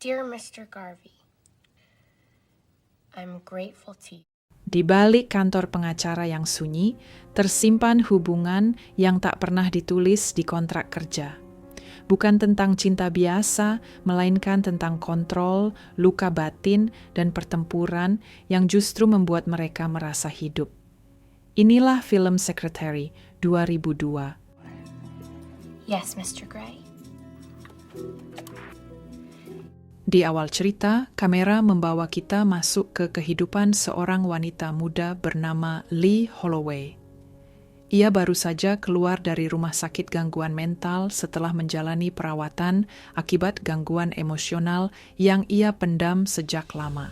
Dear Mr. Garvey, I'm grateful to you. Di balik kantor pengacara yang sunyi, tersimpan hubungan yang tak pernah ditulis di kontrak kerja. Bukan tentang cinta biasa, melainkan tentang kontrol, luka batin, dan pertempuran yang justru membuat mereka merasa hidup. Inilah film Secretary 2002. Yes, Mr. Gray. Di awal cerita, kamera membawa kita masuk ke kehidupan seorang wanita muda bernama Lee Holloway. Ia baru saja keluar dari rumah sakit gangguan mental setelah menjalani perawatan akibat gangguan emosional yang ia pendam sejak lama.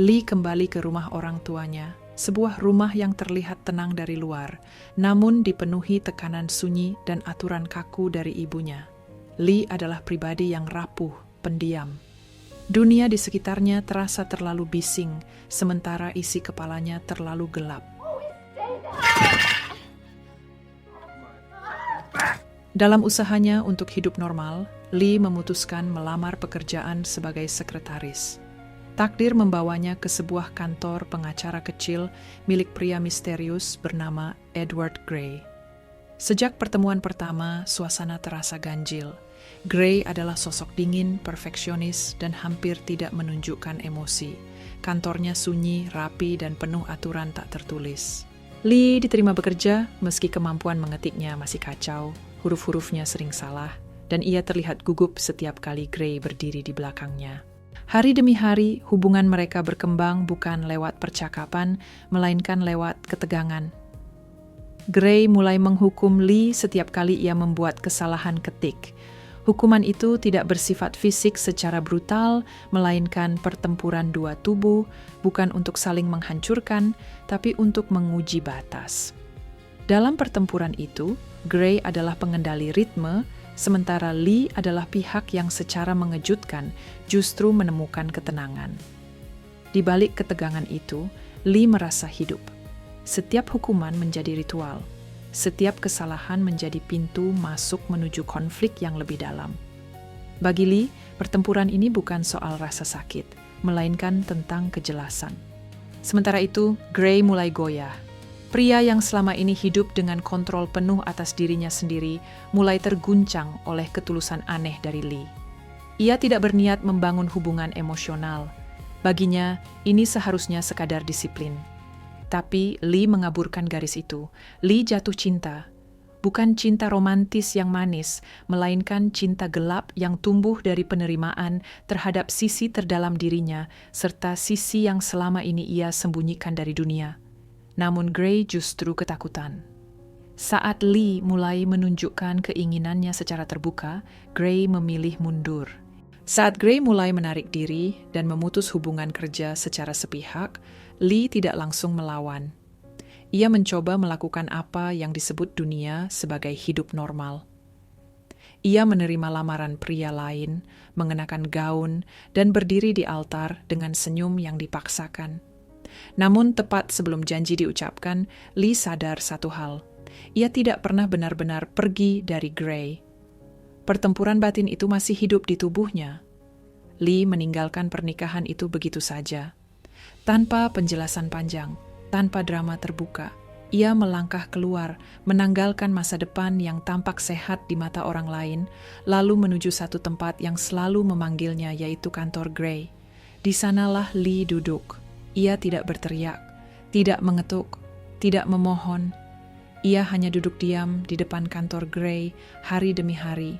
Lee kembali ke rumah orang tuanya, sebuah rumah yang terlihat tenang dari luar, namun dipenuhi tekanan sunyi dan aturan kaku dari ibunya. Lee adalah pribadi yang rapuh, pendiam. Dunia di sekitarnya terasa terlalu bising, sementara isi kepalanya terlalu gelap. Dalam usahanya untuk hidup normal, Lee memutuskan melamar pekerjaan sebagai sekretaris. Takdir membawanya ke sebuah kantor pengacara kecil milik pria misterius bernama Edward Gray. Sejak pertemuan pertama, suasana terasa ganjil. Gray adalah sosok dingin, perfeksionis, dan hampir tidak menunjukkan emosi. Kantornya sunyi, rapi, dan penuh aturan tak tertulis. Lee diterima bekerja meski kemampuan mengetiknya masih kacau, huruf-hurufnya sering salah, dan ia terlihat gugup setiap kali Gray berdiri di belakangnya. Hari demi hari, hubungan mereka berkembang bukan lewat percakapan, melainkan lewat ketegangan. Gray mulai menghukum Lee setiap kali ia membuat kesalahan ketik. Hukuman itu tidak bersifat fisik secara brutal, melainkan pertempuran dua tubuh, bukan untuk saling menghancurkan, tapi untuk menguji batas. Dalam pertempuran itu, Gray adalah pengendali ritme, sementara Lee adalah pihak yang secara mengejutkan justru menemukan ketenangan. Di balik ketegangan itu, Lee merasa hidup. Setiap hukuman menjadi ritual. Setiap kesalahan menjadi pintu masuk menuju konflik yang lebih dalam. Bagi Lee, pertempuran ini bukan soal rasa sakit, melainkan tentang kejelasan. Sementara itu, Gray mulai goyah. Pria yang selama ini hidup dengan kontrol penuh atas dirinya sendiri mulai terguncang oleh ketulusan aneh dari Lee. Ia tidak berniat membangun hubungan emosional. Baginya, ini seharusnya sekadar disiplin. Tapi Lee mengaburkan garis itu. Lee jatuh cinta. Bukan cinta romantis yang manis, melainkan cinta gelap yang tumbuh dari penerimaan terhadap sisi terdalam dirinya, serta sisi yang selama ini ia sembunyikan dari dunia. Namun Gray justru ketakutan. Saat Lee mulai menunjukkan keinginannya secara terbuka, Gray memilih mundur. Saat Gray mulai menarik diri dan memutus hubungan kerja secara sepihak, Lee tidak langsung melawan. Ia mencoba melakukan apa yang disebut dunia sebagai hidup normal. Ia menerima lamaran pria lain, mengenakan gaun, dan berdiri di altar dengan senyum yang dipaksakan. Namun tepat sebelum janji diucapkan, Lee sadar satu hal. Ia tidak pernah benar-benar pergi dari Gray. Pertempuran batin itu masih hidup di tubuhnya. Lee meninggalkan pernikahan itu begitu saja. Tanpa penjelasan panjang, tanpa drama terbuka, ia melangkah keluar, menanggalkan masa depan yang tampak sehat di mata orang lain, lalu menuju satu tempat yang selalu memanggilnya, yaitu kantor Gray. Di sanalah Lee duduk. Ia tidak berteriak, tidak mengetuk, tidak memohon. Ia hanya duduk diam di depan kantor Gray hari demi hari.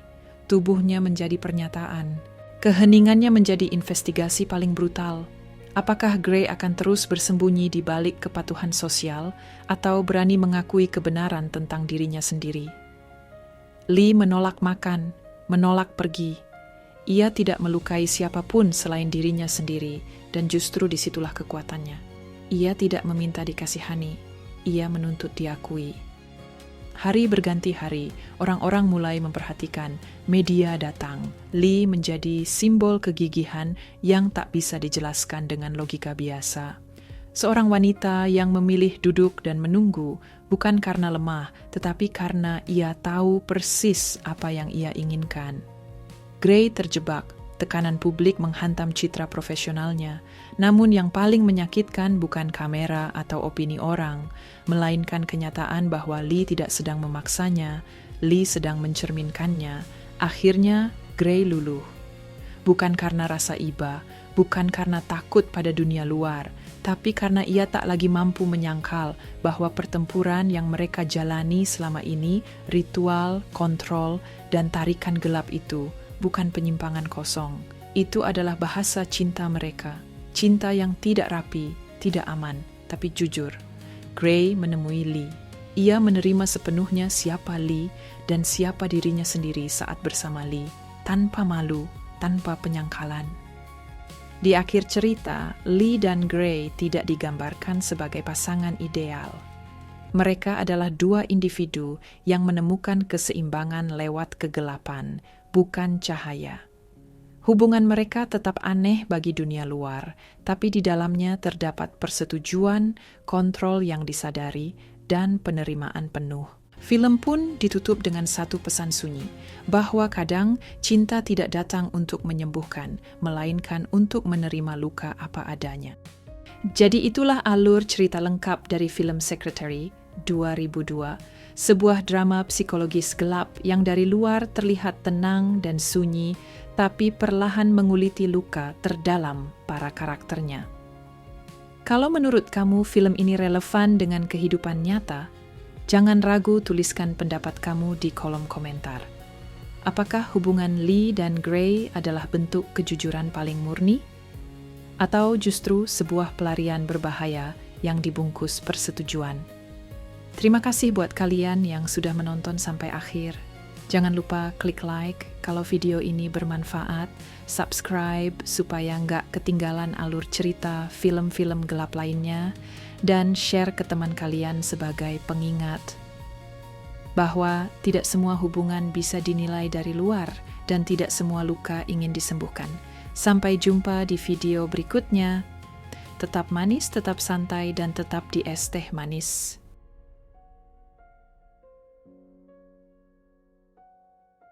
Tubuhnya menjadi pernyataan. Keheningannya menjadi investigasi paling brutal. Apakah Gray akan terus bersembunyi di balik kepatuhan sosial atau berani mengakui kebenaran tentang dirinya sendiri? Lee menolak makan, menolak pergi. Ia tidak melukai siapapun selain dirinya sendiri, dan justru disitulah kekuatannya. Ia tidak meminta dikasihani, ia menuntut diakui. Hari berganti hari, orang-orang mulai memperhatikan, media datang. Lee menjadi simbol kegigihan yang tak bisa dijelaskan dengan logika biasa. Seorang wanita yang memilih duduk dan menunggu, bukan karena lemah, tetapi karena ia tahu persis apa yang ia inginkan. Gray terjebak, tekanan publik menghantam citra profesionalnya. Namun yang paling menyakitkan bukan kamera atau opini orang, melainkan kenyataan bahwa Lee tidak sedang memaksanya, Lee sedang mencerminkannya. Akhirnya, Gray luluh. Bukan karena rasa iba, bukan karena takut pada dunia luar, tapi karena ia tak lagi mampu menyangkal bahwa pertempuran yang mereka jalani selama ini, ritual, kontrol, dan tarikan gelap itu, bukan penyimpangan kosong. Itu adalah bahasa cinta mereka. Cinta yang tidak rapi, tidak aman, tapi jujur. Gray menemui Lee. Ia menerima sepenuhnya siapa Lee dan siapa dirinya sendiri saat bersama Lee, tanpa malu, tanpa penyangkalan. Di akhir cerita, Lee dan Gray tidak digambarkan sebagai pasangan ideal. Mereka adalah dua individu yang menemukan keseimbangan lewat kegelapan, bukan cahaya. Hubungan mereka tetap aneh bagi dunia luar, tapi di dalamnya terdapat persetujuan, kontrol yang disadari, dan penerimaan penuh. Film pun ditutup dengan satu pesan sunyi, bahwa kadang cinta tidak datang untuk menyembuhkan, melainkan untuk menerima luka apa adanya. Jadi itulah alur cerita lengkap dari film Secretary 2002, sebuah drama psikologis gelap yang dari luar terlihat tenang dan sunyi, tapi perlahan menguliti luka terdalam para karakternya. Kalau menurut kamu film ini relevan dengan kehidupan nyata, jangan ragu tuliskan pendapat kamu di kolom komentar. Apakah hubungan Lee dan Gray adalah bentuk kejujuran paling murni? Atau justru sebuah pelarian berbahaya yang dibungkus persetujuan? Terima kasih buat kalian yang sudah menonton sampai akhir. Jangan lupa klik like kalau video ini bermanfaat, subscribe supaya nggak ketinggalan alur cerita film-film gelap lainnya, dan share ke teman kalian sebagai pengingat bahwa tidak semua hubungan bisa dinilai dari luar dan tidak semua luka ingin disembuhkan. Sampai jumpa di video berikutnya. Tetap manis, tetap santai, dan tetap di es teh manis.